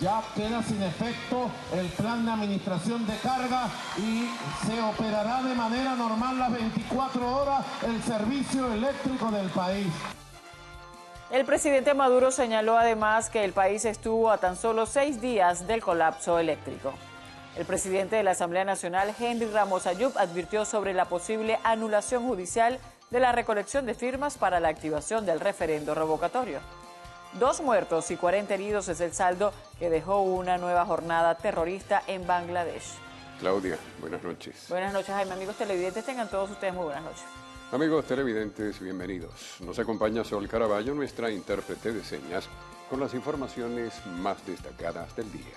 ya queda sin efecto el plan de administración de carga y se operará de manera normal las 24 horas el servicio eléctrico del país. El presidente Maduro señaló además que el país estuvo a tan solo 6 días del colapso eléctrico. El presidente de la Asamblea Nacional, Henry Ramos Ayub, advirtió sobre la posible anulación judicial de la recolección de firmas para la activación del referendo revocatorio. 2 muertos y 40 heridos es el saldo que dejó una nueva jornada terrorista en Bangladesh. Claudia, buenas noches. Buenas noches, Jaime. Amigos televidentes, tengan todos ustedes muy buenas noches. Amigos televidentes, bienvenidos. Nos acompaña Sol Caraballo, nuestra intérprete de señas, con las informaciones más destacadas del día.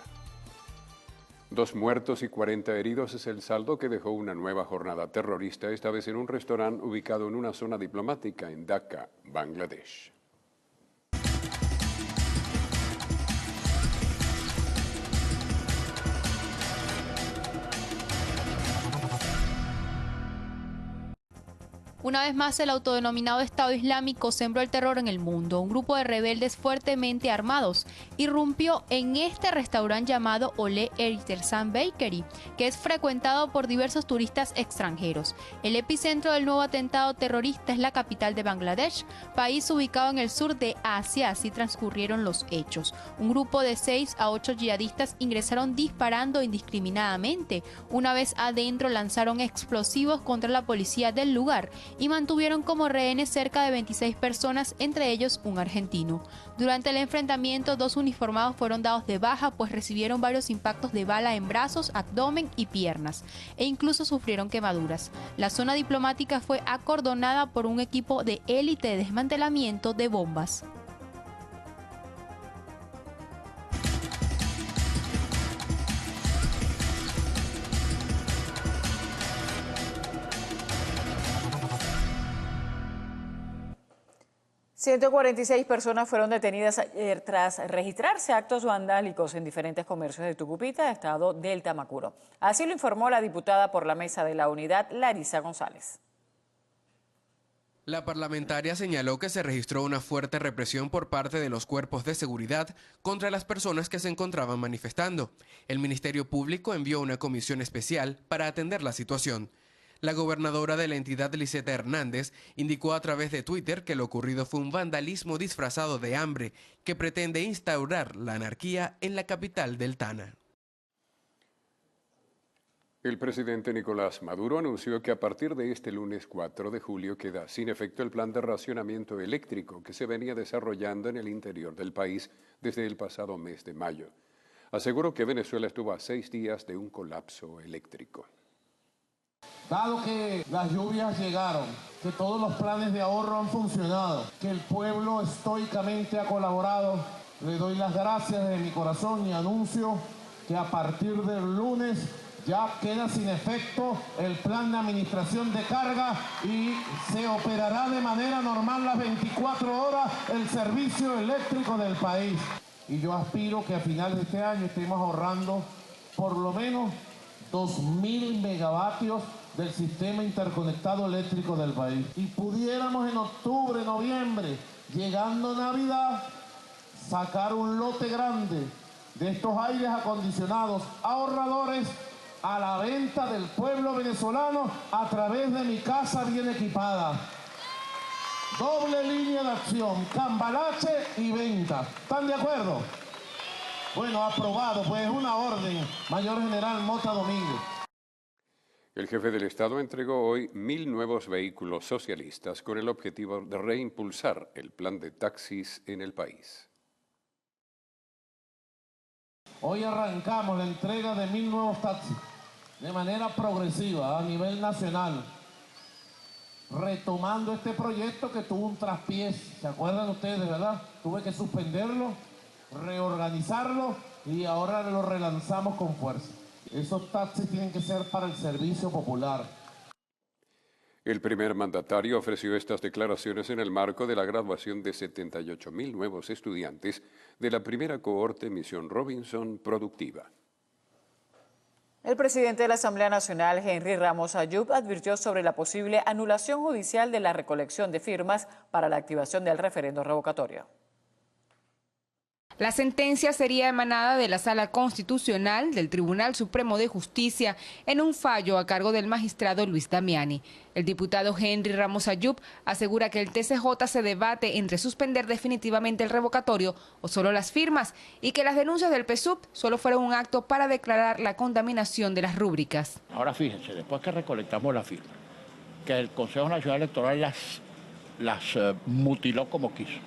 2 muertos y 40 heridos es el saldo que dejó una nueva jornada terrorista, esta vez en un restaurante ubicado en una zona diplomática en Dhaka, Bangladesh. Una vez más, el autodenominado Estado Islámico sembró el terror en el mundo. Un grupo de rebeldes fuertemente armados irrumpió en este restaurante llamado Ole Eritersan Bakery, que es frecuentado por diversos turistas extranjeros. El epicentro del nuevo atentado terrorista es la capital de Bangladesh, país ubicado en el sur de Asia. Así transcurrieron los hechos. Un grupo de 6 a 8 yihadistas ingresaron disparando indiscriminadamente. Una vez adentro, lanzaron explosivos contra la policía del lugar y mantuvieron como rehenes cerca de 26 personas, entre ellos un argentino. Durante el enfrentamiento, 2 uniformados fueron dados de baja, pues recibieron varios impactos de bala en brazos, abdomen y piernas, e incluso sufrieron quemaduras. La zona diplomática fue acordonada por un equipo de élite de desmantelamiento de bombas. ...146 personas fueron detenidas ayer tras registrarse actos vandálicos en diferentes comercios de Tucupita, estado del Tamacuro. Así lo informó la diputada por la Mesa de la Unidad, Larisa González. La parlamentaria señaló que se registró una fuerte represión por parte de los cuerpos de seguridad contra las personas que se encontraban manifestando. El Ministerio Público envió una comisión especial para atender la situación. La gobernadora de la entidad, Liseta Hernández, indicó a través de Twitter que lo ocurrido fue un vandalismo disfrazado de hambre que pretende instaurar la anarquía en la capital del Tana. El presidente Nicolás Maduro anunció que a partir de este lunes 4 de julio queda sin efecto el plan de racionamiento eléctrico que se venía desarrollando en el interior del país desde el pasado mes de mayo. Aseguró que Venezuela estuvo a 6 días de un colapso eléctrico. Dado que las lluvias llegaron, que todos los planes de ahorro han funcionado, que el pueblo estoicamente ha colaborado, le doy las gracias de mi corazón y anuncio que a partir del lunes ya queda sin efecto el plan de administración de carga y se operará de manera normal las 24 horas el servicio eléctrico del país. Y yo aspiro que a finales de este año estemos ahorrando por lo menos 2.000 megavatios del sistema interconectado eléctrico del país. Y pudiéramos en octubre, noviembre, llegando Navidad, sacar un lote grande de estos aires acondicionados ahorradores a la venta del pueblo venezolano a través de Mi Casa Bien Equipada. Doble línea de acción, cambalache y venta. ¿Están de acuerdo? Bueno, aprobado, pues una orden, Mayor General Mota Domínguez. El jefe del Estado entregó hoy 1.000 nuevos vehículos socialistas con el objetivo de reimpulsar el plan de taxis en el país. Hoy arrancamos la entrega de 1.000 nuevos taxis de manera progresiva a nivel nacional, retomando este proyecto que tuvo un traspiés. ¿Se acuerdan ustedes, verdad? Tuve que suspenderlo, reorganizarlo y ahora lo relanzamos con fuerza. Esos taxis tienen que ser para el servicio popular. El primer mandatario ofreció estas declaraciones en el marco de la graduación de 78.000 nuevos estudiantes de la primera cohorte Misión Robinson Productiva. El presidente de la Asamblea Nacional, Henry Ramos Ayub, advirtió sobre la posible anulación judicial de la recolección de firmas para la activación del referendo revocatorio. La sentencia sería emanada de la Sala Constitucional del Tribunal Supremo de Justicia en un fallo a cargo del magistrado Luis Damiani. El diputado Henry Ramos Ayub asegura que el TCJ se debate entre suspender definitivamente el revocatorio o solo las firmas y que las denuncias del PSUV solo fueron un acto para declarar la contaminación de las rúbricas. Ahora fíjense, después que recolectamos las firmas, que el Consejo Nacional Electoral las mutiló como quiso,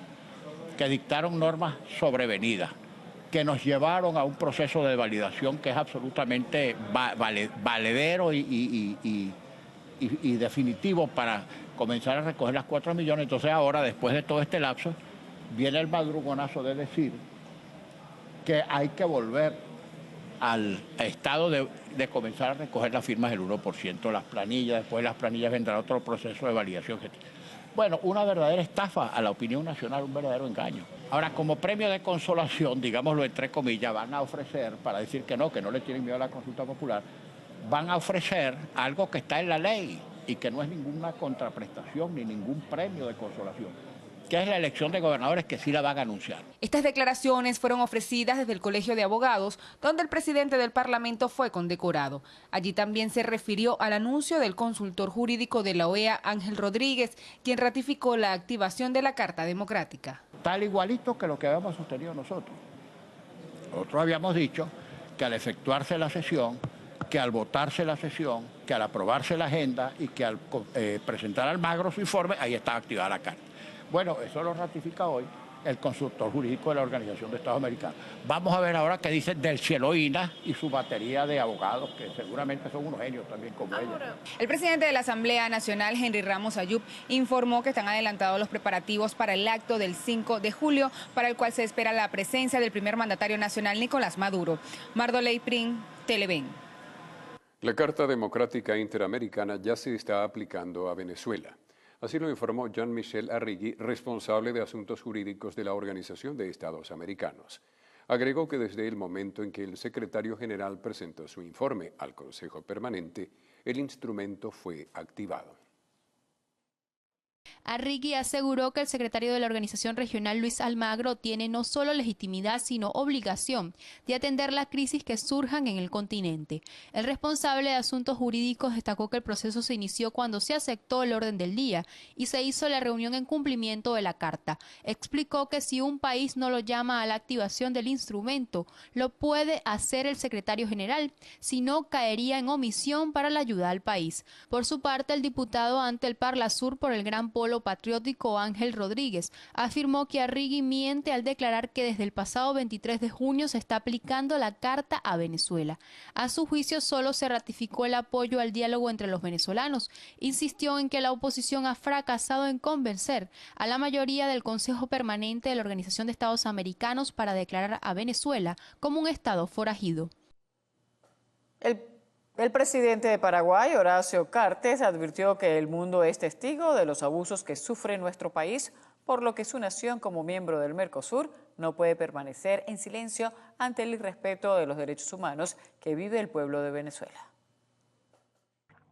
que dictaron normas sobrevenidas, que nos llevaron a un proceso de validación que es absolutamente valedero y definitivo para comenzar a recoger las 4 millones. Entonces ahora, después de todo este lapso, viene el madrugonazo de decir que hay que volver al estado de comenzar a recoger las firmas del 1%, las planillas, después de las planillas vendrá otro proceso de validación. Bueno, una verdadera estafa a la opinión nacional, un verdadero engaño. Ahora, como premio de consolación, digámoslo entre comillas, van a ofrecer, para decir que no le tienen miedo a la consulta popular, van a ofrecer algo que está en la ley y que no es ninguna contraprestación ni ningún premio de consolación, que es la elección de gobernadores, que sí la van a anunciar. Estas declaraciones fueron ofrecidas desde el Colegio de Abogados, donde el presidente del Parlamento fue condecorado. Allí también se refirió al anuncio del consultor jurídico de la OEA, Ángel Rodríguez, quien ratificó la activación de la Carta Democrática. Tal igualito que lo que habíamos sostenido nosotros. Nosotros habíamos dicho que al efectuarse la sesión, que al votarse la sesión, que al aprobarse la agenda y que al presentar al Magro su informe, ahí estaba activada la Carta. Bueno, eso lo ratifica hoy el consultor jurídico de la Organización de Estados Americanos. Vamos a ver ahora qué dice del Cieloína y su batería de abogados, que seguramente son unos genios también como ella. El presidente de la Asamblea Nacional, Henry Ramos Ayub, informó que están adelantados los preparativos para el acto del 5 de julio, para el cual se espera la presencia del primer mandatario nacional, Nicolás Maduro. Mardoley Prin, Televen. La Carta Democrática Interamericana ya se está aplicando a Venezuela. Así lo informó Jean-Michel Arrigui, responsable de asuntos jurídicos de la Organización de Estados Americanos. Agregó que desde el momento en que el secretario general presentó su informe al Consejo Permanente, el instrumento fue activado. Arrigui aseguró que el secretario de la organización regional, Luis Almagro, tiene no solo legitimidad, sino obligación de atender las crisis que surjan en el continente. El responsable de asuntos jurídicos destacó que el proceso se inició cuando se aceptó el orden del día y se hizo la reunión en cumplimiento de la Carta. Explicó que si un país no lo llama a la activación del instrumento, lo puede hacer el secretario general, si no caería en omisión para la ayuda al país. Por su parte, el diputado ante el Parlasur por el Gran Polo Patriótico, Ángel Rodríguez, afirmó que Arrigui miente al declarar que desde el pasado 23 de junio se está aplicando la Carta a Venezuela. A su juicio, solo se ratificó el apoyo al diálogo entre los venezolanos. Insistió en que la oposición ha fracasado en convencer a la mayoría del Consejo Permanente de la Organización de Estados Americanos para declarar a Venezuela como un estado forajido. El presidente de Paraguay, Horacio Cartes, advirtió que el mundo es testigo de los abusos que sufre nuestro país, por lo que su nación, como miembro del Mercosur, no puede permanecer en silencio ante el irrespeto de los derechos humanos que vive el pueblo de Venezuela.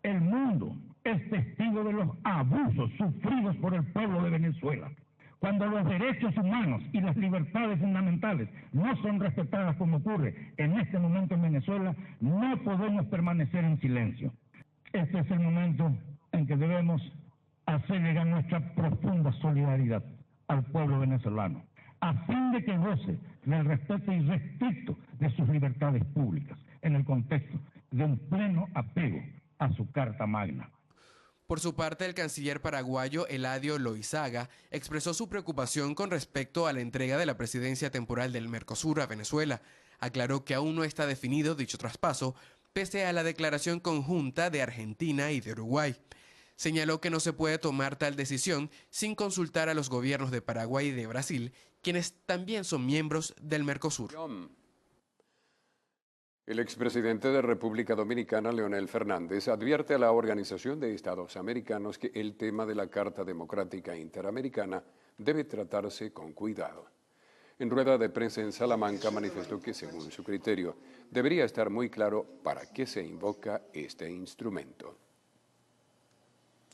El mundo es testigo de los abusos sufridos por el pueblo de Venezuela. Cuando los derechos humanos y las libertades fundamentales no son respetadas como ocurre en este momento en Venezuela, no podemos permanecer en silencio. Este es el momento en que debemos hacer llegar nuestra profunda solidaridad al pueblo venezolano, a fin de que goce del respeto irrestricto de sus libertades públicas, en el contexto de un pleno apego a su Carta Magna. Por su parte, el canciller paraguayo Eladio Loizaga expresó su preocupación con respecto a la entrega de la presidencia temporal del Mercosur a Venezuela. Aclaró que aún no está definido dicho traspaso, pese a la declaración conjunta de Argentina y de Uruguay. Señaló que no se puede tomar tal decisión sin consultar a los gobiernos de Paraguay y de Brasil, quienes también son miembros del Mercosur. El expresidente de República Dominicana, Leonel Fernández, advierte a la Organización de Estados Americanos que el tema de la Carta Democrática Interamericana debe tratarse con cuidado. En rueda de prensa en Salamanca manifestó que, según su criterio, debería estar muy claro para qué se invoca este instrumento.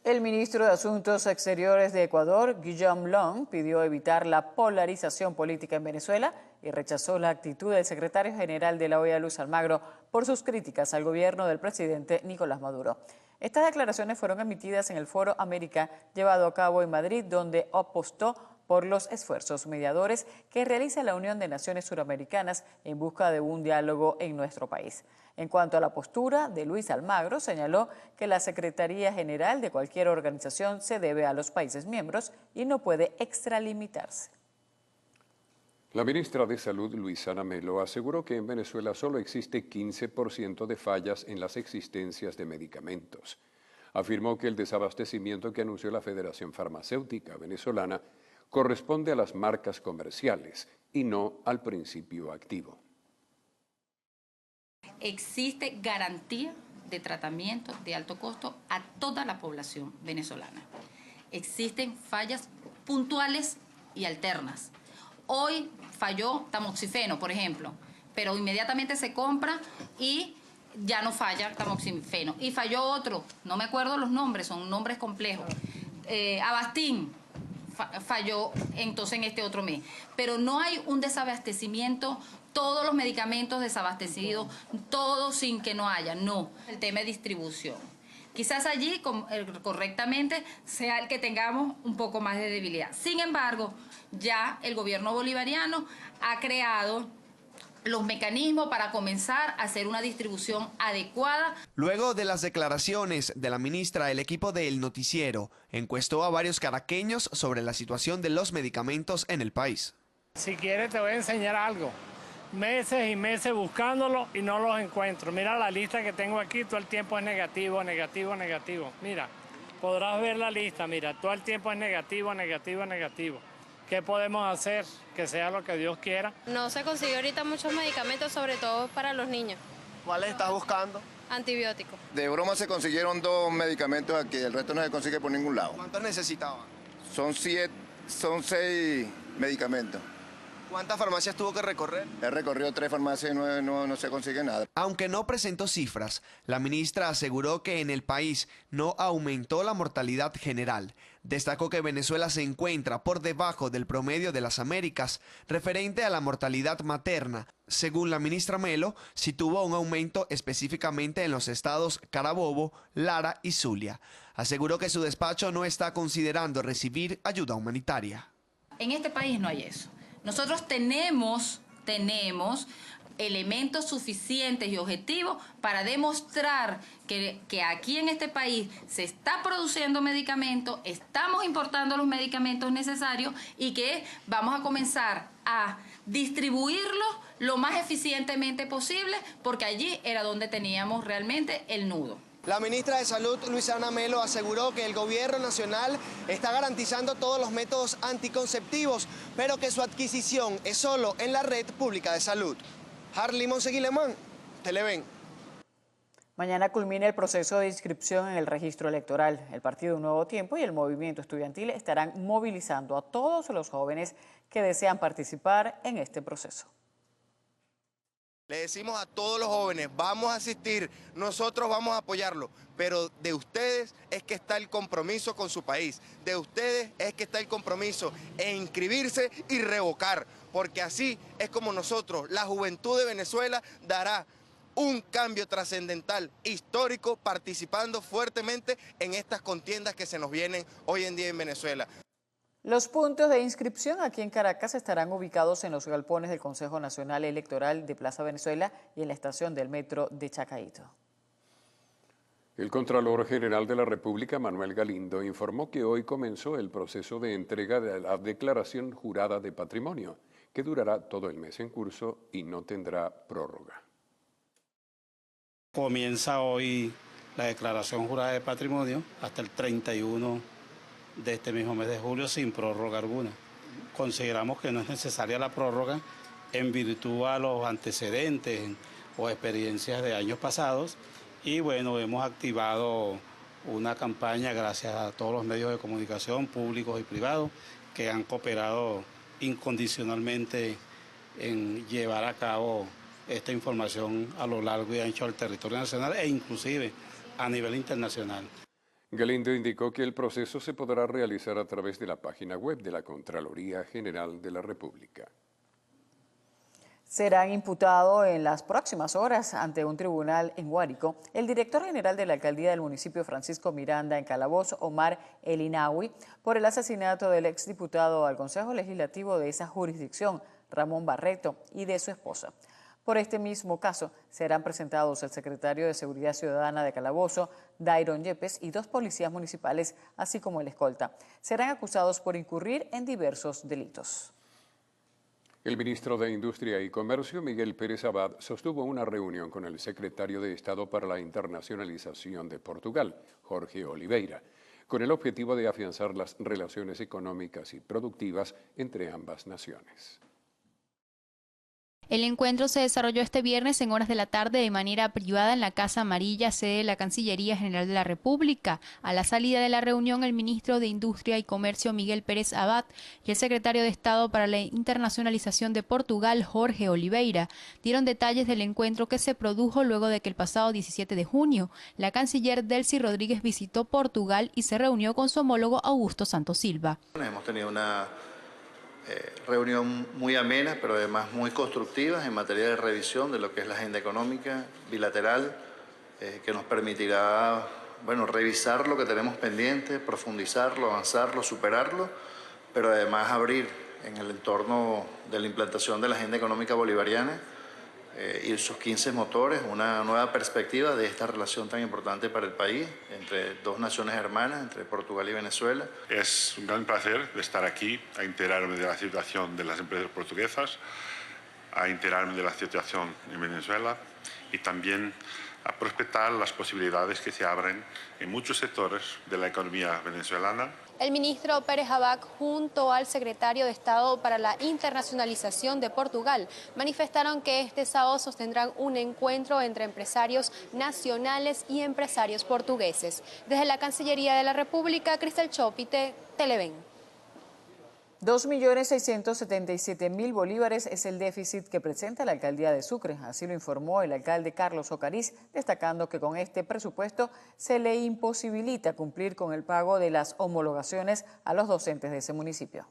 El ministro de Asuntos Exteriores de Ecuador, Guillaume Long, pidió evitar la polarización política en Venezuela y rechazó la actitud del secretario general de la OEA, Luis Almagro, por sus críticas al gobierno del presidente Nicolás Maduro. Estas declaraciones fueron emitidas en el Foro América llevado a cabo en Madrid, donde apostó por los esfuerzos mediadores que realiza la Unión de Naciones Suramericanas en busca de un diálogo en nuestro país. En cuanto a la postura de Luis Almagro, señaló que la Secretaría General de cualquier organización se debe a los países miembros y no puede extralimitarse. La ministra de Salud, Luisana Melo, aseguró que en Venezuela solo existe 15% de fallas en las existencias de medicamentos. Afirmó que el desabastecimiento que anunció la Federación Farmacéutica Venezolana corresponde a las marcas comerciales y no al principio activo. Existe garantía de tratamiento de alto costo a toda la población venezolana. Existen fallas puntuales y alternas. Hoy falló tamoxifeno, por ejemplo, pero inmediatamente se compra y ya no falla tamoxifeno. Y falló otro, no me acuerdo los nombres, son nombres complejos. Avastin falló entonces en este otro mes. Pero no hay un desabastecimiento, todos los medicamentos desabastecidos, todos sin que no haya, no. El tema de distribución. Quizás allí correctamente sea el que tengamos un poco más de debilidad. Sin embargo, ya el gobierno bolivariano ha creado los mecanismos para comenzar a hacer una distribución adecuada. Luego de las declaraciones de la ministra, el equipo de El Noticiero encuestó a varios caraqueños sobre la situación de los medicamentos en el país. Si quieres te voy a enseñar algo. Meses y meses buscándolo y no los encuentro. Mira la lista que tengo aquí, todo el tiempo es negativo, negativo, negativo. Mira, podrás ver la lista, mira, todo el tiempo es negativo, negativo, negativo. ¿Qué podemos hacer? Que sea lo que Dios quiera. No se consigue ahorita muchos medicamentos, sobre todo para los niños. ¿Cuáles estás buscando? Antibióticos. De broma se consiguieron 2 medicamentos aquí, el resto no se consigue por ningún lado. ¿Cuántos necesitaban? Son 6 medicamentos. ¿Cuántas farmacias tuvo que recorrer? He recorrido 3 farmacias y no se consigue nada. Aunque no presentó cifras, la ministra aseguró que en el país no aumentó la mortalidad general. Destacó que Venezuela se encuentra por debajo del promedio de las Américas referente a la mortalidad materna. Según la ministra Melo, sí tuvo un aumento específicamente en los estados Carabobo, Lara y Zulia. Aseguró que su despacho no está considerando recibir ayuda humanitaria. En este país no hay eso. Nosotros tenemos elementos suficientes y objetivos para demostrar que aquí en este país se está produciendo medicamentos, estamos importando los medicamentos necesarios y que vamos a comenzar a distribuirlos lo más eficientemente posible, porque allí era donde teníamos realmente el nudo. La ministra de Salud, Luisana Melo, aseguró que el gobierno nacional está garantizando todos los métodos anticonceptivos, pero que su adquisición es solo en la red pública de salud. Harley Monseguilemán, Televen. Mañana culmina el proceso de inscripción en el registro electoral. El Partido Un Nuevo Tiempo y el Movimiento Estudiantil estarán movilizando a todos los jóvenes que desean participar en este proceso. Le decimos a todos los jóvenes, vamos a asistir, nosotros vamos a apoyarlo, pero de ustedes es que está el compromiso con su país, de ustedes es que está el compromiso en inscribirse y revocar, porque así es como nosotros, la juventud de Venezuela, dará un cambio trascendental, histórico, participando fuertemente en estas contiendas que se nos vienen hoy en día en Venezuela. Los puntos de inscripción aquí en Caracas estarán ubicados en los galpones del Consejo Nacional Electoral de Plaza Venezuela y en la estación del metro de Chacaíto. El Contralor General de la República, Manuel Galindo, informó que hoy comenzó el proceso de entrega de la Declaración Jurada de Patrimonio, que durará todo el mes en curso y no tendrá prórroga. Comienza hoy la Declaración Jurada de Patrimonio hasta el 31 de este mismo mes de julio sin prórroga alguna. Consideramos que no es necesaria la prórroga en virtud a los antecedentes o experiencias de años pasados y bueno, hemos activado una campaña gracias a todos los medios de comunicación públicos y privados que han cooperado incondicionalmente en llevar a cabo esta información a lo largo y ancho del territorio nacional e inclusive a nivel internacional. Galindo indicó que el proceso se podrá realizar a través de la página web de la Contraloría General de la República. Serán imputados en las próximas horas ante un tribunal en Guárico el director general de la alcaldía del municipio Francisco Miranda en Calabozo, Omar El Inawi, por el asesinato del exdiputado al Consejo Legislativo de esa jurisdicción, Ramón Barreto, y de su esposa. Por este mismo caso, serán presentados el secretario de Seguridad Ciudadana de Calabozo, Dairon Yepes, y 2 policías municipales, así como el escolta. Serán acusados por incurrir en diversos delitos. El ministro de Industria y Comercio, Miguel Pérez Abad, sostuvo una reunión con el secretario de Estado para la Internacionalización de Portugal, Jorge Oliveira, con el objetivo de afianzar las relaciones económicas y productivas entre ambas naciones. El encuentro se desarrolló este viernes en horas de la tarde de manera privada en la Casa Amarilla, sede de la Cancillería General de la República. A la salida de la reunión, el ministro de Industria y Comercio, Miguel Pérez Abad, y el secretario de Estado para la Internacionalización de Portugal, Jorge Oliveira, dieron detalles del encuentro que se produjo luego de que el pasado 17 de junio la canciller Delcy Rodríguez visitó Portugal y se reunió con su homólogo Augusto Santos Silva. Hemos tenido una reunión muy amena, pero además muy constructiva en materia de revisión de lo que es la agenda económica bilateral, que nos permitirá, revisar lo que tenemos pendiente, profundizarlo, avanzarlo, superarlo, pero además abrir en el entorno de la implantación de la agenda económica bolivariana y sus 15 motores, una nueva perspectiva de esta relación tan importante para el país, entre 2 naciones hermanas, entre Portugal y Venezuela. Es un gran placer estar aquí a enterarme de la situación de las empresas portuguesas, a enterarme de la situación en Venezuela y también a prospectar las posibilidades que se abren en muchos sectores de la economía venezolana. El ministro Pérez Abad, junto al secretario de Estado para la Internacionalización de Portugal, manifestaron que este sábado sostendrán un encuentro entre empresarios nacionales y empresarios portugueses. Desde la Cancillería de la República, Cristel Chopite, Televen. 2.677.000 bolívares es el déficit que presenta la alcaldía de Sucre, así lo informó el alcalde Carlos Ocariz, destacando que con este presupuesto se le imposibilita cumplir con el pago de las homologaciones a los docentes de ese municipio.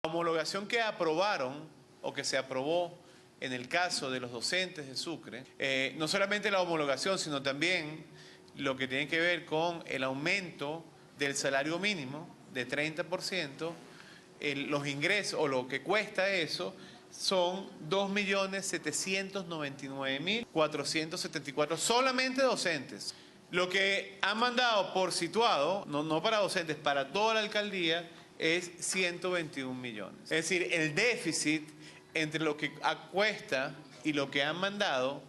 La homologación que aprobaron o que se aprobó en el caso de los docentes de Sucre, no solamente la homologación, sino también lo que tiene que ver con el aumento del salario mínimo de 30%, los ingresos o lo que cuesta eso son 2.799.474 solamente docentes. Lo que han mandado por situado, no para docentes, para toda la alcaldía, es 121 millones. Es decir, el déficit entre lo que cuesta y lo que han mandado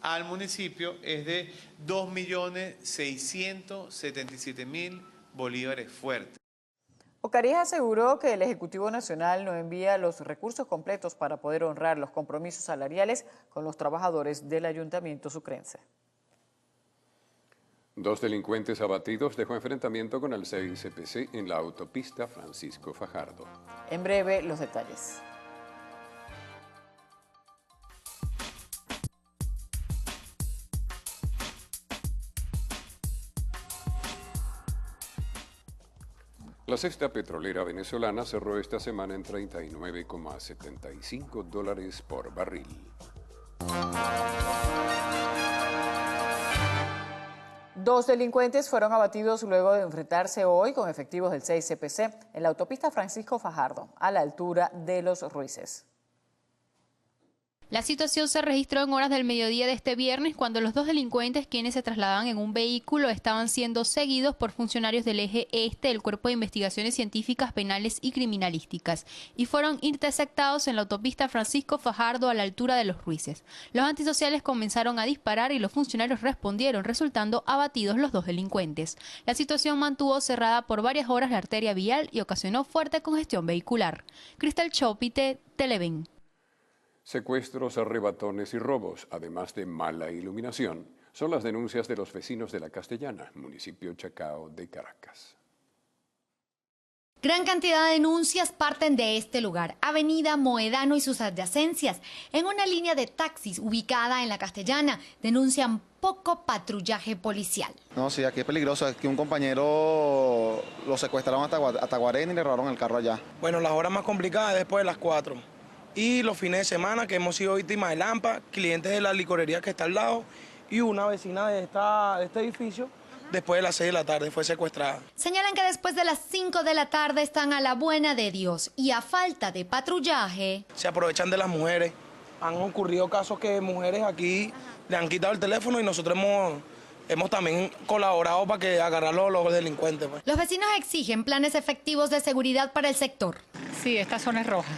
al municipio es de 2.677.000 bolívares fuertes. Ocariz aseguró que el Ejecutivo Nacional no envía los recursos completos para poder honrar los compromisos salariales con los trabajadores del Ayuntamiento sucrense. 2 delincuentes abatidos dejó enfrentamiento con el CICPC en la autopista Francisco Fajardo. En breve, los detalles. La cesta petrolera venezolana cerró esta semana en $39,75 por barril. Dos delincuentes fueron abatidos luego de enfrentarse hoy con efectivos del CICPC en la autopista Francisco Fajardo, a la altura de Los Ruices. La situación se registró en horas del mediodía de este viernes cuando los 2 delincuentes, quienes se trasladaban en un vehículo, estaban siendo seguidos por funcionarios del eje este del Cuerpo de Investigaciones Científicas, Penales y Criminalísticas y fueron interceptados en la autopista Francisco Fajardo a la altura de Los Ruices. Los antisociales comenzaron a disparar y los funcionarios respondieron, resultando abatidos los 2 delincuentes. La situación mantuvo cerrada por varias horas la arteria vial y ocasionó fuerte congestión vehicular. Cristel Chopite, Televen. Secuestros, arrebatones y robos, además de mala iluminación, son las denuncias de los vecinos de La Castellana, municipio Chacao de Caracas. Gran cantidad de denuncias parten de este lugar, Avenida Moedano y sus adyacencias. En una línea de taxis ubicada en La Castellana, denuncian poco patrullaje policial. No, sí, aquí es peligroso. Es que un compañero lo secuestraron hasta Guarena y le robaron el carro allá. Bueno, las horas más complicadas después de las 4. Y los fines de semana que hemos sido víctimas de Lampa, clientes de la licorería que está al lado y una vecina de este edificio, después de las 6 de la tarde fue secuestrada. Señalan que después de las 5 de la tarde están a la buena de Dios y a falta de patrullaje. Se aprovechan de las mujeres. Han ocurrido casos que mujeres aquí le han quitado el teléfono y nosotros hemos también colaborado para que agarrar los delincuentes. Pues. Los vecinos exigen planes efectivos de seguridad para el sector. Sí, esta zona es roja.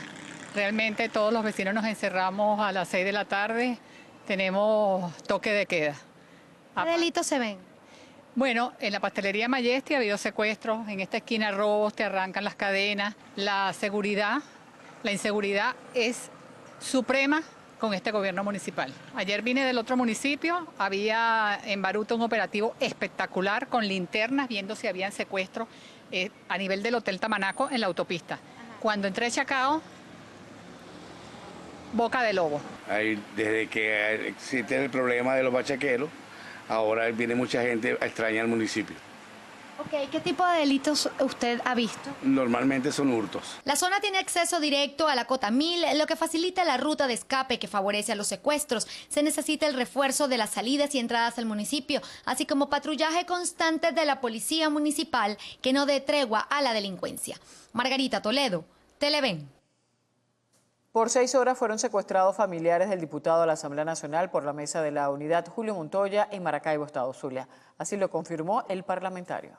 Realmente todos los vecinos nos encerramos a las 6 de la tarde. Tenemos toque de queda. ¿Qué delitos se ven? Bueno, en la pastelería Mayesti ha habido secuestros, en esta esquina robos, te arrancan las cadenas. La inseguridad es suprema con este gobierno municipal. Ayer vine del otro municipio, había en Baruta un operativo espectacular con linternas viendo si habían secuestros a nivel del Hotel Tamanaco en la autopista. Cuando entré a Chacao, boca de lobo. Desde que existe el problema de los bachaqueros, ahora viene mucha gente a extrañar el municipio. Ok, ¿qué tipo de delitos usted ha visto? Normalmente son hurtos. La zona tiene acceso directo a la Cota 1000, lo que facilita la ruta de escape que favorece a los secuestros. Se necesita el refuerzo de las salidas y entradas al municipio, así como patrullaje constante de la policía municipal que no dé tregua a la delincuencia. Margarita Toledo, Televen. Por 6 horas fueron secuestrados familiares del diputado a la Asamblea Nacional por la mesa de la unidad Julio Montoya en Maracaibo, Estado Zulia. Así lo confirmó el parlamentario.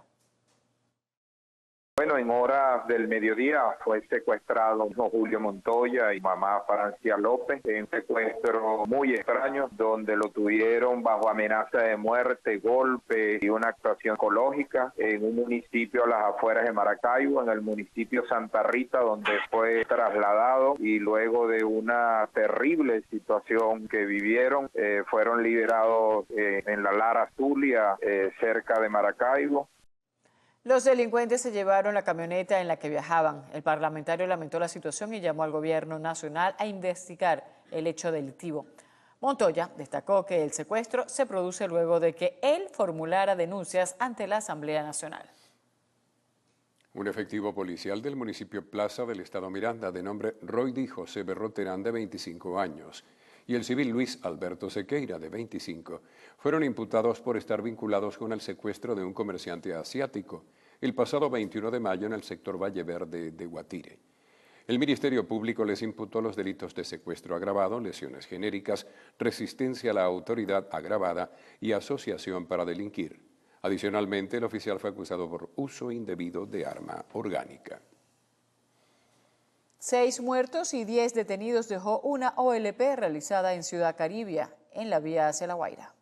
Bueno, en horas del mediodía fue secuestrado Julio Montoya y mamá Francia López, en un secuestro muy extraño donde lo tuvieron bajo amenaza de muerte, golpes y una actuación psicológica en un municipio a las afueras de Maracaibo, en el municipio Santa Rita, donde fue trasladado y luego de una terrible situación que vivieron, fueron liberados en la Lara Zulia, cerca de Maracaibo. Los delincuentes se llevaron la camioneta en la que viajaban. El parlamentario lamentó la situación y llamó al gobierno nacional a investigar el hecho delictivo. Montoya destacó que el secuestro se produce luego de que él formulara denuncias ante la Asamblea Nacional. Un efectivo policial del municipio Plaza del estado Miranda, de nombre Roydy José Berroterán, de 25 años, y el civil Luis Alberto Sequeira, de 25, fueron imputados por estar vinculados con el secuestro de un comerciante asiático el pasado 21 de mayo en el sector Valle Verde de Guatire. El Ministerio Público les imputó los delitos de secuestro agravado, lesiones genéricas, resistencia a la autoridad agravada y asociación para delinquir. Adicionalmente, el oficial fue acusado por uso indebido de arma orgánica. 6 muertos y 10 detenidos dejó una OLP realizada en Ciudad Caribia, en la vía hacia La Guaira.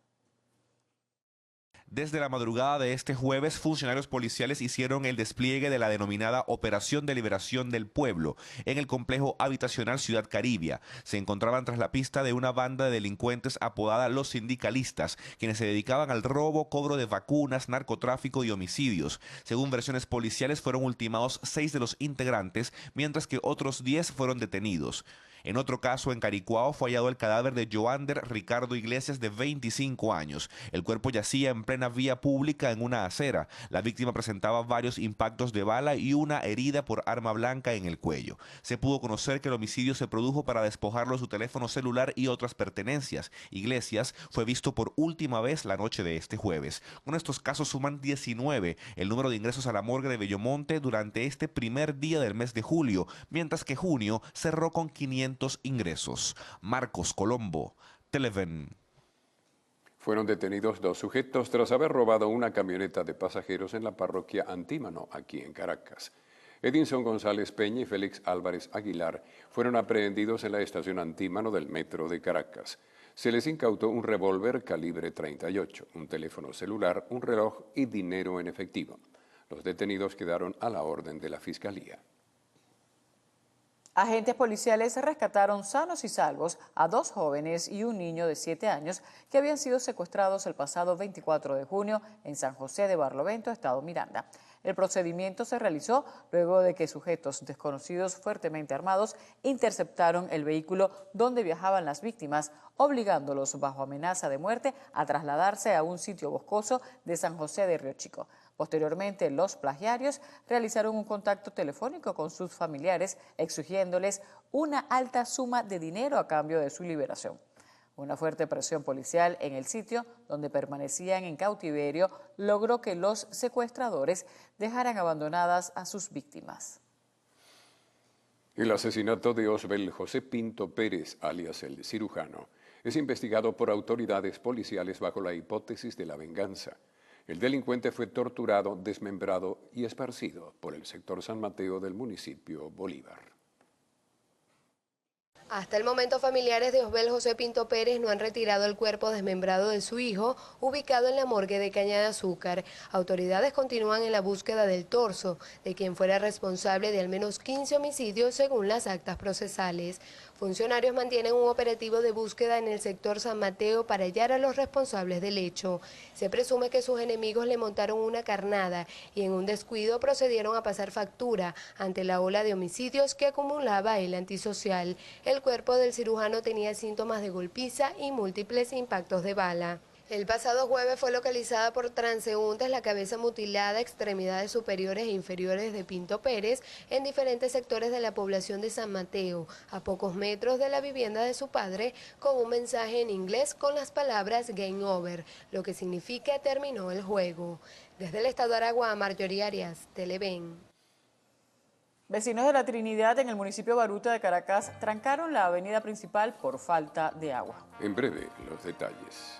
Desde la madrugada de este jueves, funcionarios policiales hicieron el despliegue de la denominada Operación de Liberación del Pueblo en el complejo habitacional Ciudad Caribia. Se encontraban tras la pista de una banda de delincuentes apodada Los Sindicalistas, quienes se dedicaban al robo, cobro de vacunas, narcotráfico y homicidios. Según versiones policiales, fueron ultimados 6 de los integrantes, mientras que otros 10 fueron detenidos. En otro caso, en Caricuao, fue hallado el cadáver de Joander Ricardo Iglesias, de 25 años. El cuerpo yacía en plena vía pública en una acera. La víctima presentaba varios impactos de bala y una herida por arma blanca en el cuello. Se pudo conocer que el homicidio se produjo para despojarlo de su teléfono celular y otras pertenencias. Iglesias fue visto por última vez la noche de este jueves. Con estos casos suman 19 el número de ingresos a la morgue de Bellomonte durante este primer día del mes de julio, mientras que junio cerró con 500 ingresos. Marcos Colombo, Televen. Fueron detenidos 2 sujetos tras haber robado una camioneta de pasajeros en la parroquia Antímano, aquí en Caracas. Edinson González Peña y Félix Álvarez Aguilar fueron aprehendidos en la estación Antímano del metro de Caracas. Se les incautó un revólver calibre 38, un teléfono celular, un reloj y dinero en efectivo. Los detenidos quedaron a la orden de la Fiscalía. Agentes policiales rescataron sanos y salvos a 2 jóvenes y un niño de 7 años que habían sido secuestrados el pasado 24 de junio en San José de Barlovento, estado Miranda. El procedimiento se realizó luego de que sujetos desconocidos fuertemente armados interceptaron el vehículo donde viajaban las víctimas, obligándolos bajo amenaza de muerte a trasladarse a un sitio boscoso de San José de Río Chico. Posteriormente, los plagiarios realizaron un contacto telefónico con sus familiares, exigiéndoles una alta suma de dinero a cambio de su liberación. Una fuerte presión policial en el sitio donde permanecían en cautiverio logró que los secuestradores dejaran abandonadas a sus víctimas. El asesinato de Osbel José Pinto Pérez, alias el cirujano, es investigado por autoridades policiales bajo la hipótesis de la venganza. El delincuente fue torturado, desmembrado y esparcido por el sector San Mateo del municipio Bolívar. Hasta el momento, familiares de Osbel José Pinto Pérez no han retirado el cuerpo desmembrado de su hijo, ubicado en la morgue de Caña de Azúcar. Autoridades continúan en la búsqueda del torso, de quien fuera responsable de al menos 15 homicidios según las actas procesales. Funcionarios mantienen un operativo de búsqueda en el sector San Mateo para hallar a los responsables del hecho. Se presume que sus enemigos le montaron una carnada y en un descuido procedieron a pasar factura ante la ola de homicidios que acumulaba el antisocial. El cuerpo del cirujano tenía síntomas de golpiza y múltiples impactos de bala. El pasado jueves fue localizada por transeúntes la cabeza mutilada, extremidades superiores e inferiores de Pinto Pérez en diferentes sectores de la población de San Mateo, a pocos metros de la vivienda de su padre, con un mensaje en inglés con las palabras Game Over, lo que significa terminó el juego. Desde el estado de Aragua, Marjorie Arias, Televen. Vecinos de La Trinidad en el municipio Baruta de Caracas trancaron la avenida principal por falta de agua. En breve, los detalles.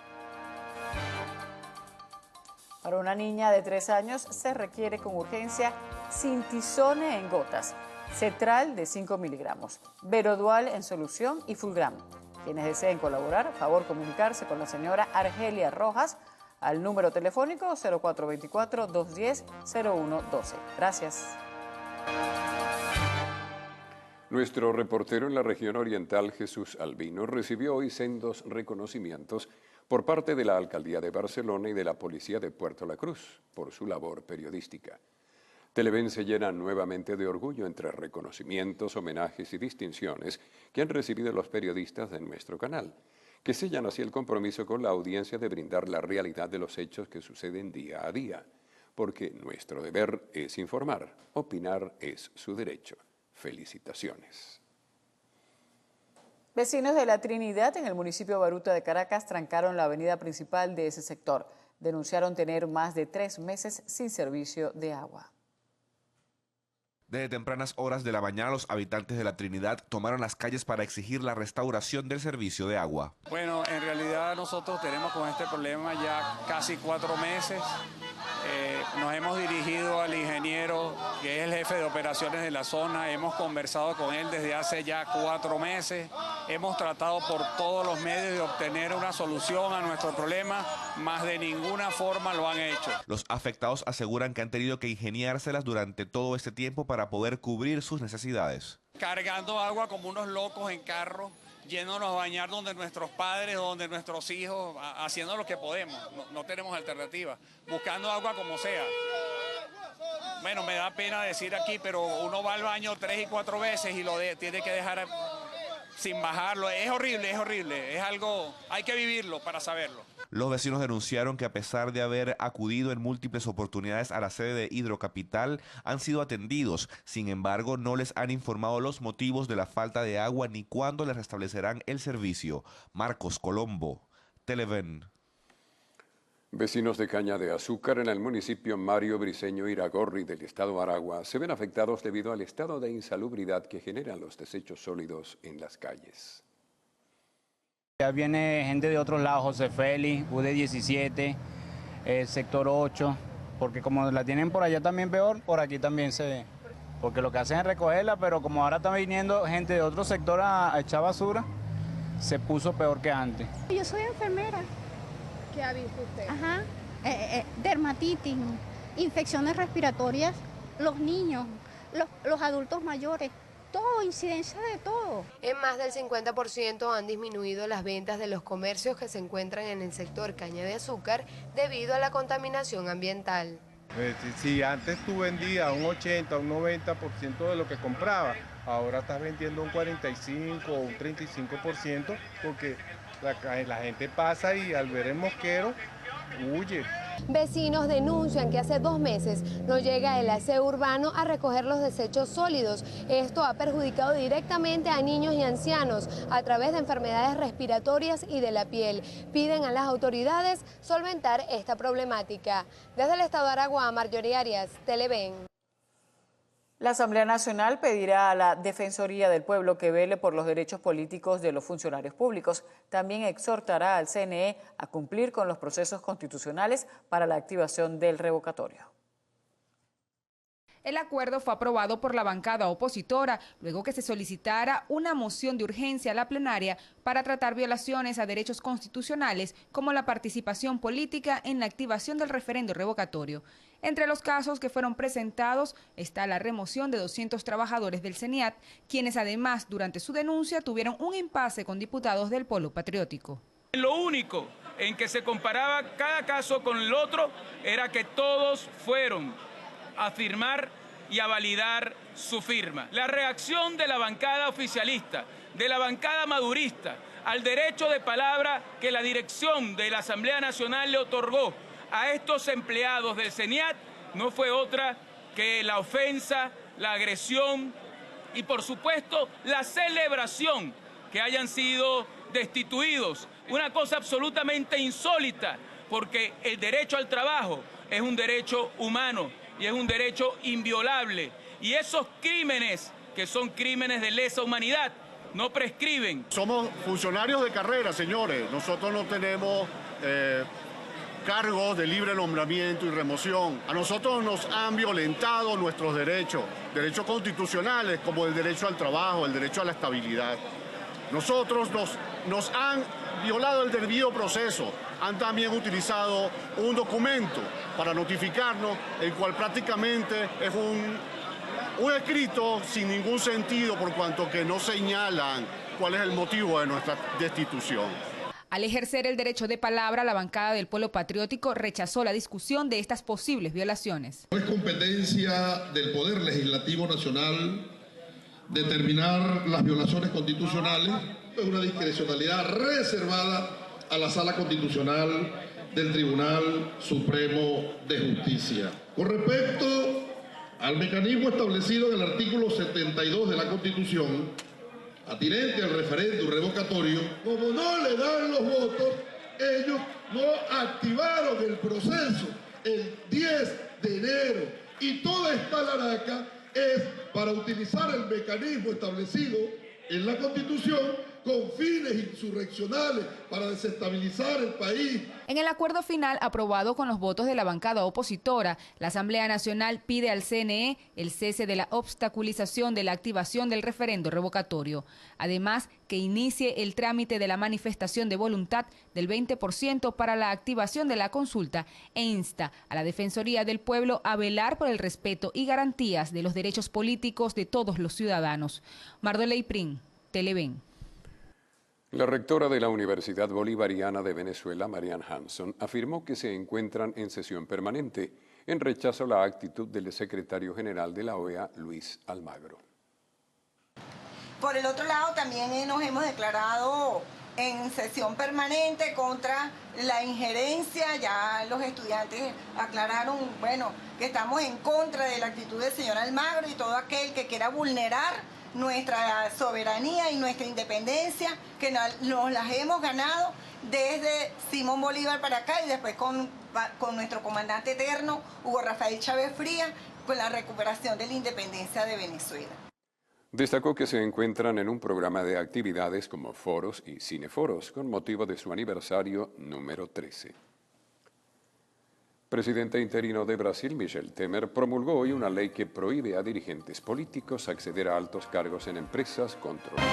Para una niña de 3 años se requiere con urgencia Sintisone en gotas, Cetral de 5 miligramos, Verodual en solución y Fulgram. Quienes deseen colaborar, favor comunicarse con la señora Argelia Rojas al número telefónico 0424-210-0112. Gracias. Nuestro reportero en la región oriental, Jesús Albino, recibió hoy sendos reconocimientos por parte de la Alcaldía de Barcelona y de la Policía de Puerto La Cruz por su labor periodística. Televen se llena nuevamente de orgullo entre reconocimientos, homenajes y distinciones que han recibido los periodistas de nuestro canal, que sellan así el compromiso con la audiencia de brindar la realidad de los hechos que suceden día a día, porque nuestro deber es informar, opinar es su derecho. Felicitaciones. Vecinos de La Trinidad en el municipio Baruta de Caracas trancaron la avenida principal de ese sector. Denunciaron tener más de 3 meses sin servicio de agua. Desde tempranas horas de la mañana, los habitantes de La Trinidad tomaron las calles para exigir la restauración del servicio de agua. Bueno, en realidad nosotros tenemos con este problema ya casi 4 meses. Nos hemos dirigido al ingeniero, que es el jefe de operaciones de la zona. Hemos conversado con él desde hace ya 4 meses. Hemos tratado por todos los medios de obtener una solución a nuestro problema, mas de ninguna forma lo han hecho. Los afectados aseguran que han tenido que ingeniárselas durante todo este tiempo para poder cubrir sus necesidades. Cargando agua como unos locos en carro, yéndonos a bañar donde nuestros padres, donde nuestros hijos, haciendo lo que podemos, no tenemos alternativa, buscando agua como sea. Bueno, me da pena decir aquí, pero uno va al baño 3 y 4 veces y tiene que dejar sin bajarlo. Es horrible, es algo, hay que vivirlo para saberlo. Los vecinos denunciaron que a pesar de haber acudido en múltiples oportunidades a la sede de Hidrocapital, han sido atendidos. Sin embargo, no les han informado los motivos de la falta de agua ni cuándo les restablecerán el servicio. Marcos Colombo, Televen. Vecinos de Caña de Azúcar en el municipio Mario Briceño Iragorri del estado Aragua se ven afectados debido al estado de insalubridad que generan los desechos sólidos en las calles. Ya viene gente de otros lados, José Félix, UD17, sector 8, porque como la tienen por allá también peor, por aquí también se ve. Porque lo que hacen es recogerla, pero como ahora está viniendo gente de otro sector a echar basura, se puso peor que antes. Yo soy enfermera. ¿Qué ha visto usted? Ajá, dermatitis, infecciones respiratorias, los niños, los adultos mayores. Todo, incidencia de todo. En más del 50% han disminuido las ventas de los comercios que se encuentran en el sector Caña de Azúcar debido a la contaminación ambiental. Si antes tú vendías un 80, un 90% de lo que compraba, ahora estás vendiendo un 45 o un 35% porque la gente pasa y al ver el mosquero huye. Vecinos denuncian que hace 2 meses no llega el aseo urbano a recoger los desechos sólidos. Esto ha perjudicado directamente a niños y ancianos a través de enfermedades respiratorias y de la piel. Piden a las autoridades solventar esta problemática. Desde el estado de Aragua, Marjorie Arias, Televen. La Asamblea Nacional pedirá a la Defensoría del Pueblo que vele por los derechos políticos de los funcionarios públicos. También exhortará al CNE a cumplir con los procesos constitucionales para la activación del revocatorio. El acuerdo fue aprobado por la bancada opositora luego que se solicitara una moción de urgencia a la plenaria para tratar violaciones a derechos constitucionales como la participación política en la activación del referendo revocatorio. Entre los casos que fueron presentados está la remoción de 200 trabajadores del CENIAT, quienes además durante su denuncia tuvieron un impasse con diputados del Polo Patriótico. Lo único en que se comparaba cada caso con el otro era que todos fueron a firmar y a validar su firma. La reacción de la bancada oficialista, de la bancada madurista, al derecho de palabra que la dirección de la Asamblea Nacional le otorgó a estos empleados del CENIAT no fue otra que la ofensa, la agresión y, por supuesto, la celebración que hayan sido destituidos. Una cosa absolutamente insólita, porque el derecho al trabajo es un derecho humano y es un derecho inviolable. Y esos crímenes, que son crímenes de lesa humanidad, no prescriben. Somos funcionarios de carrera, señores. Nosotros no tenemos cargos de libre nombramiento y remoción. A nosotros nos han violentado nuestros derechos constitucionales, como el derecho al trabajo, el derecho a la estabilidad. Nosotros nos han violado el debido proceso. Han también utilizado un documento para notificarnos, el cual prácticamente es un escrito sin ningún sentido por cuanto que no señalan cuál es el motivo de nuestra destitución. Al ejercer el derecho de palabra, la bancada del Polo Patriótico rechazó la discusión de estas posibles violaciones. No es competencia del Poder Legislativo Nacional determinar las violaciones constitucionales, es una discrecionalidad reservada a la Sala Constitucional del Tribunal Supremo de Justicia. Con respecto al mecanismo establecido en el artículo 72 de la Constitución, atinente al referéndum revocatorio, como no le dan los votos, ellos no activaron el proceso el 10 de enero. Y toda esta laraca es para utilizar el mecanismo establecido en la Constitución con fines insurreccionales para desestabilizar el país. En el acuerdo final aprobado con los votos de la bancada opositora, la Asamblea Nacional pide al CNE el cese de la obstaculización de la activación del referendo revocatorio. Además, que inicie el trámite de la manifestación de voluntad del 20% para la activación de la consulta e insta a la Defensoría del Pueblo a velar por el respeto y garantías de los derechos políticos de todos los ciudadanos. Mardoley Prin, Televen. La rectora de la Universidad Bolivariana de Venezuela, Marianne Hanson, afirmó que se encuentran en sesión permanente en rechazo a la actitud del secretario general de la OEA, Luis Almagro. Por el otro lado, también nos hemos declarado en sesión permanente contra la injerencia. Ya los estudiantes aclararon, bueno, que estamos en contra de la actitud del señor Almagro y todo aquel que quiera vulnerar nuestra soberanía y nuestra independencia, que nos las hemos ganado desde Simón Bolívar para acá y después con nuestro comandante eterno, Hugo Rafael Chávez Frías, con la recuperación de la independencia de Venezuela. Destacó que se encuentran en un programa de actividades como foros y cineforos con motivo de su aniversario número 13. Presidente interino de Brasil, Michel Temer, promulgó hoy una ley que prohíbe a dirigentes políticos acceder a altos cargos en empresas controladas.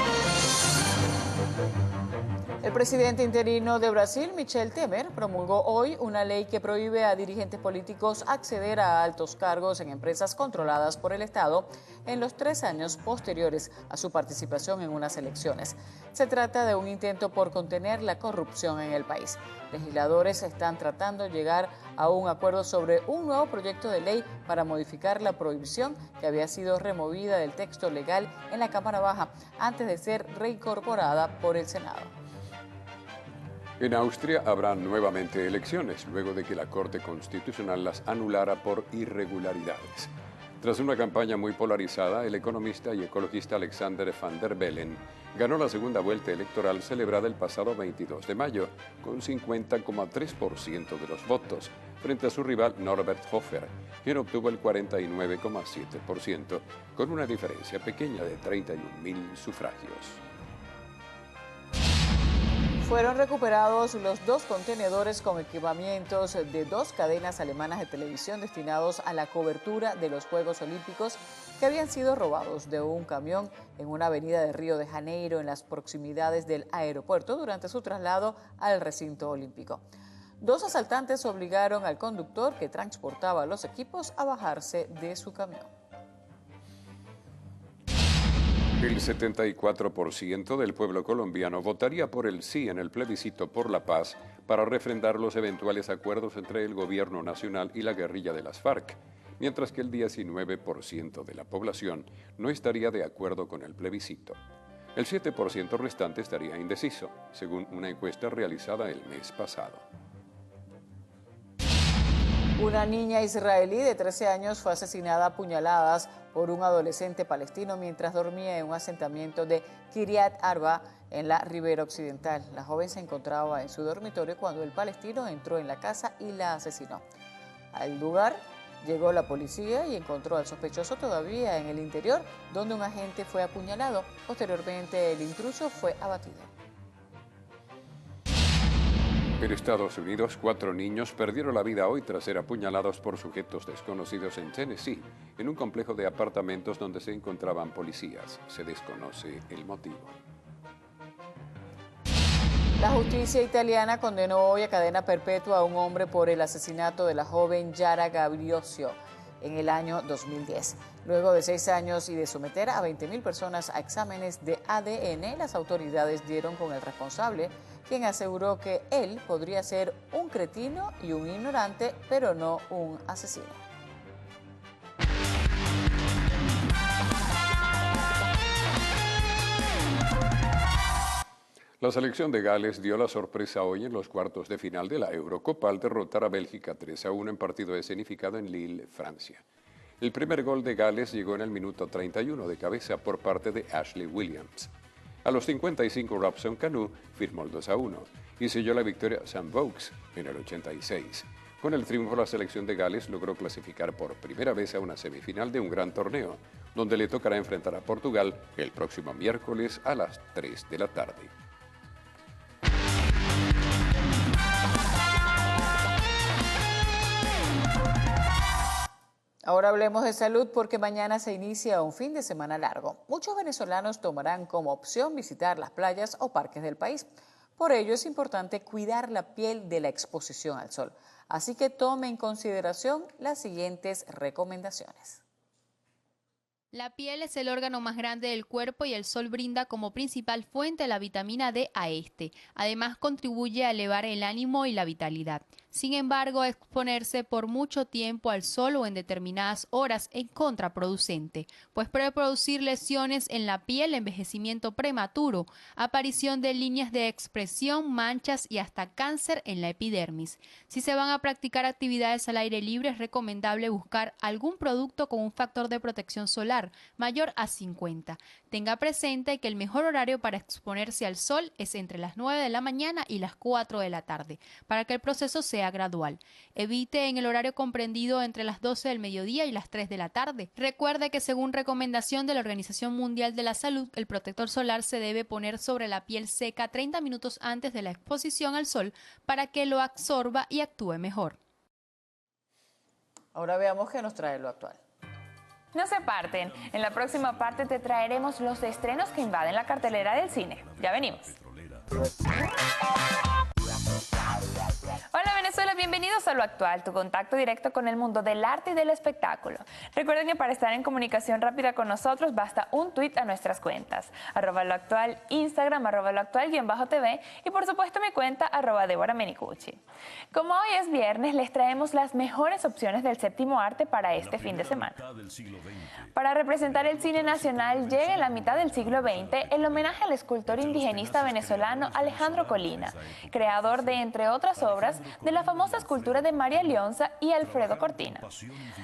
El presidente interino de Brasil, Michel Temer, promulgó hoy una ley que prohíbe a dirigentes políticos acceder a altos cargos en empresas controladas por el Estado en los 3 años posteriores a su participación en unas elecciones. Se trata de un intento por contener la corrupción en el país. Legisladores están tratando de llegar a un acuerdo sobre un nuevo proyecto de ley para modificar la prohibición que había sido removida del texto legal en la Cámara Baja antes de ser reincorporada por el Senado. En Austria habrá nuevamente elecciones, luego de que la Corte Constitucional las anulara por irregularidades. Tras una campaña muy polarizada, el economista y ecologista Alexander Van der Bellen ganó la segunda vuelta electoral celebrada el pasado 22 de mayo, con 50,3% de los votos, frente a su rival Norbert Hofer, quien obtuvo el 49,7%, con una diferencia pequeña de 31.000 sufragios. Fueron recuperados los 2 contenedores con equipamientos de 2 cadenas alemanas de televisión destinados a la cobertura de los Juegos Olímpicos que habían sido robados de un camión en una avenida de Río de Janeiro en las proximidades del aeropuerto durante su traslado al recinto olímpico. 2 asaltantes obligaron al conductor que transportaba los equipos a bajarse de su camión. El 74% del pueblo colombiano votaría por el sí en el plebiscito por la paz para refrendar los eventuales acuerdos entre el gobierno nacional y la guerrilla de las FARC, mientras que el 19% de la población no estaría de acuerdo con el plebiscito. El 7% restante estaría indeciso, según una encuesta realizada el mes pasado. Una niña israelí de 13 años fue asesinada a puñaladas por un adolescente palestino mientras dormía en un asentamiento de Kiryat Arba en la ribera occidental. La joven se encontraba en su dormitorio cuando el palestino entró en la casa y la asesinó. Al lugar llegó la policía y encontró al sospechoso todavía en el interior, donde un agente fue apuñalado. Posteriormente, el intruso fue abatido. En Estados Unidos, 4 niños perdieron la vida hoy tras ser apuñalados por sujetos desconocidos en Tennessee, en un complejo de apartamentos donde se encontraban policías. Se desconoce el motivo. La justicia italiana condenó hoy a cadena perpetua a un hombre por el asesinato de la joven Yara Gabriosio en el año 2010. Luego de 6 años y de someter a 20.000 personas a exámenes de ADN, las autoridades dieron con el responsable, quien aseguró que él podría ser un cretino y un ignorante, pero no un asesino. La selección de Gales dio la sorpresa hoy en los cuartos de final de la Eurocopa al derrotar a Bélgica 3-1 en partido escenificado en Lille, Francia. El primer gol de Gales llegó en el minuto 31 de cabeza por parte de Ashley Williams. A los 55, Robson Canu firmó el 2-1 y selló la victoria Sam Vokes en el 86. Con el triunfo, la selección de Gales logró clasificar por primera vez a una semifinal de un gran torneo, donde le tocará enfrentar a Portugal el próximo miércoles a las 3 de la tarde. Ahora hablemos de salud porque mañana se inicia un fin de semana largo. Muchos venezolanos tomarán como opción visitar las playas o parques del país. Por ello es importante cuidar la piel de la exposición al sol. Así que tome en consideración las siguientes recomendaciones. La piel es el órgano más grande del cuerpo y el sol brinda como principal fuente la vitamina D a este. Además, contribuye a elevar el ánimo y la vitalidad. Sin embargo, exponerse por mucho tiempo al sol o en determinadas horas es contraproducente, pues puede producir lesiones en la piel, envejecimiento prematuro, aparición de líneas de expresión, manchas y hasta cáncer en la epidermis. Si se van a practicar actividades al aire libre, es recomendable buscar algún producto con un factor de protección solar mayor a 50. Tenga presente que el mejor horario para exponerse al sol es entre las 9 de la mañana y las 4 de la tarde, para que el proceso sea gradual. Evite en el horario comprendido entre las 12 del mediodía y las 3 de la tarde. Recuerde que según recomendación de la Organización Mundial de la Salud, el protector solar se debe poner sobre la piel seca 30 minutos antes de la exposición al sol para que lo absorba y actúe mejor. Ahora veamos qué nos trae lo actual. No se parten. En la próxima parte te traeremos los estrenos que invaden la cartelera del cine. Ya venimos. Hola Venezuela, bienvenidos a Lo Actual, tu contacto directo con el mundo del arte y del espectáculo. Recuerden que para estar en comunicación rápida con nosotros basta un tuit a nuestras cuentas, @loactual, Instagram, @loactual_TV y por supuesto mi cuenta @DeborahMenicucci. Como hoy es viernes, les traemos las mejores opciones del séptimo arte para este fin de semana. Para representar el cine nacional llega en la mitad del siglo XX el homenaje al escultor indigenista venezolano Alejandro Colina, creador de, entre otras obras, de la famosa escultura de María Leonza y Alfredo Cortina.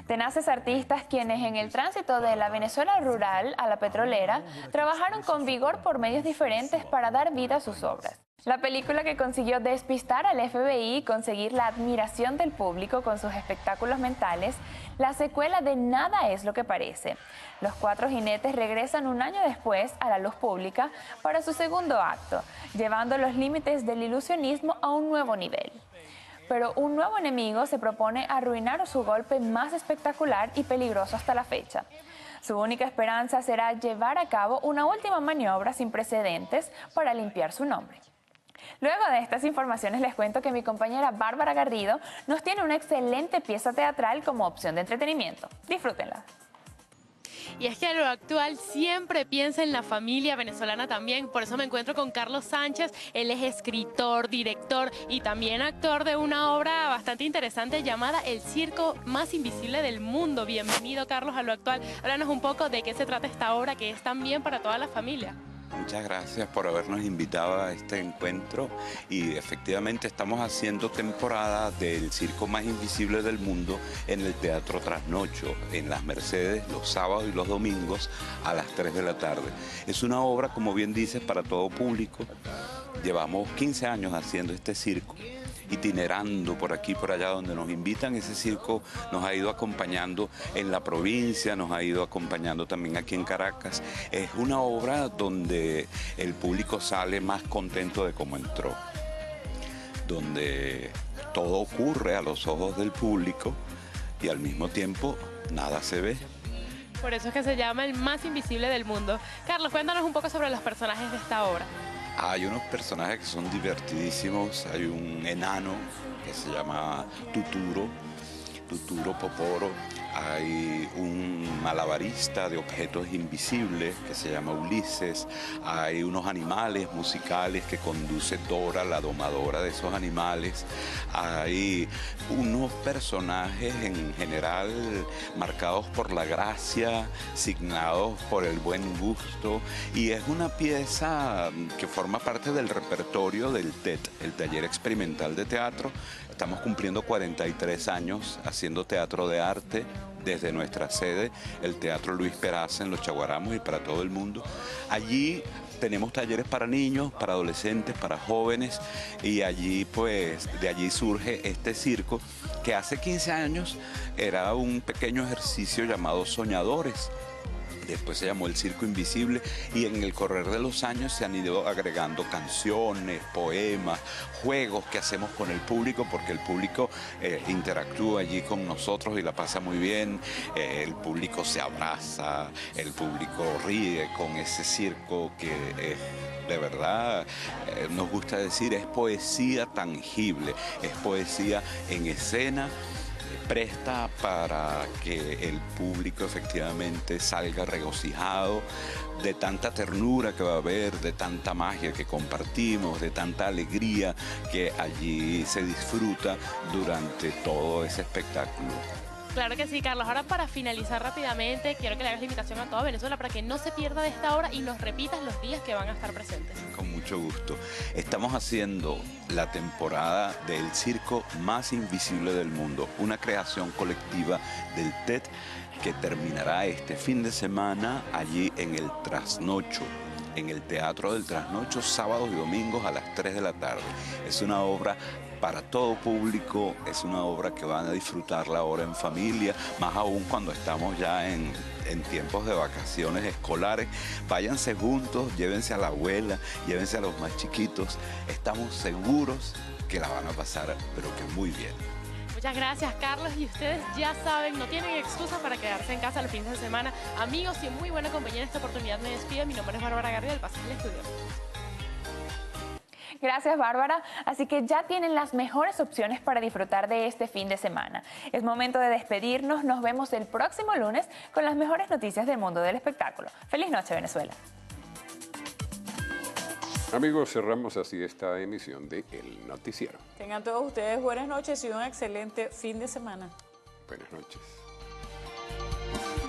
Tenaces artistas quienes en el tránsito de la Venezuela rural a la petrolera trabajaron con vigor por medios diferentes para dar vida a sus obras. La película que consiguió despistar al FBI y conseguir la admiración del público con sus espectáculos mentales, la secuela de Nada es lo que parece. Los cuatro jinetes regresan un año después a la luz pública para su segundo acto, llevando los límites del ilusionismo a un nuevo nivel. Pero un nuevo enemigo se propone arruinar su golpe más espectacular y peligroso hasta la fecha. Su única esperanza será llevar a cabo una última maniobra sin precedentes para limpiar su nombre. Luego de estas informaciones les cuento que mi compañera Bárbara Garrido nos tiene una excelente pieza teatral como opción de entretenimiento. Disfrútenla. Y es que Lo Actual siempre piensa en la familia venezolana también, por eso me encuentro con Carlos Sánchez. Él es escritor, director y también actor de una obra bastante interesante llamada El circo más invisible del mundo. Bienvenido, Carlos, a Lo Actual. Háblanos un poco de qué se trata esta obra que es también para toda la familia. Muchas gracias por habernos invitado a este encuentro y efectivamente estamos haciendo temporada del circo más invisible del mundo en el Teatro Trasnocho, en Las Mercedes, los sábados y los domingos a las 3 de la tarde. Es una obra, como bien dices, para todo público. Llevamos 15 años haciendo este circo, itinerando por aquí y por allá donde nos invitan. Ese circo nos ha ido acompañando en la provincia, nos ha ido acompañando también aquí en Caracas. Es una obra donde el público sale más contento de cómo entró, donde todo ocurre a los ojos del público y al mismo tiempo nada se ve. Por eso es que se llama El más invisible del mundo. Carlos, cuéntanos un poco sobre los personajes de esta obra. Hay unos personajes que son divertidísimos. Hay un enano que se llama Tuturo Poporo. Hay un malabarista de objetos invisibles que se llama Ulises. Hay unos animales musicales que conduce Dora, la domadora de esos animales. Hay unos personajes en general marcados por la gracia, signados por el buen gusto. Y es una pieza que forma parte del repertorio del TET, el Taller Experimental de Teatro. Estamos cumpliendo 43 años haciendo teatro de arte desde nuestra sede, el Teatro Luis Peraza en Los Chaguaramos y para todo el mundo. Allí tenemos talleres para niños, para adolescentes, para jóvenes y allí pues de allí surge este circo que hace 15 años era un pequeño ejercicio llamado Soñadores. Después se llamó El Circo Invisible y en el correr de los años se han ido agregando canciones, poemas, juegos que hacemos con el público porque el público interactúa allí con nosotros y la pasa muy bien, el público se abraza, el público ríe con ese circo que de verdad nos gusta decir es poesía tangible, es poesía en escena. Presta para que el público efectivamente salga regocijado de tanta ternura que va a haber, de tanta magia que compartimos, de tanta alegría que allí se disfruta durante todo ese espectáculo. Claro que sí, Carlos. Ahora para finalizar rápidamente, quiero que le hagas la invitación a toda Venezuela para que no se pierda de esta obra y nos repitas los días que van a estar presentes. Con mucho gusto. Estamos haciendo la temporada del circo más invisible del mundo, una creación colectiva del TET que terminará este fin de semana allí en el Trasnocho, en el Teatro del Trasnocho, sábados y domingos a las 3 de la tarde. Es una obra para todo público, es una obra que van a disfrutarla ahora en familia, más aún cuando estamos ya en tiempos de vacaciones escolares. Váyanse juntos, llévense a la abuela, llévense a los más chiquitos. Estamos seguros que la van a pasar, pero que muy bien. Muchas gracias, Carlos. Y ustedes ya saben, no tienen excusa para quedarse en casa los fines de semana. Amigos, y en muy buena compañía en esta oportunidad me despido. Mi nombre es Bárbara García, del Pasaje del Estudio. Gracias, Bárbara. Así que ya tienen las mejores opciones para disfrutar de este fin de semana. Es momento de despedirnos. Nos vemos el próximo lunes con las mejores noticias del mundo del espectáculo. Feliz noche, Venezuela. Amigos, cerramos así esta emisión de El Noticiero. Tengan todos ustedes buenas noches y un excelente fin de semana. Buenas noches.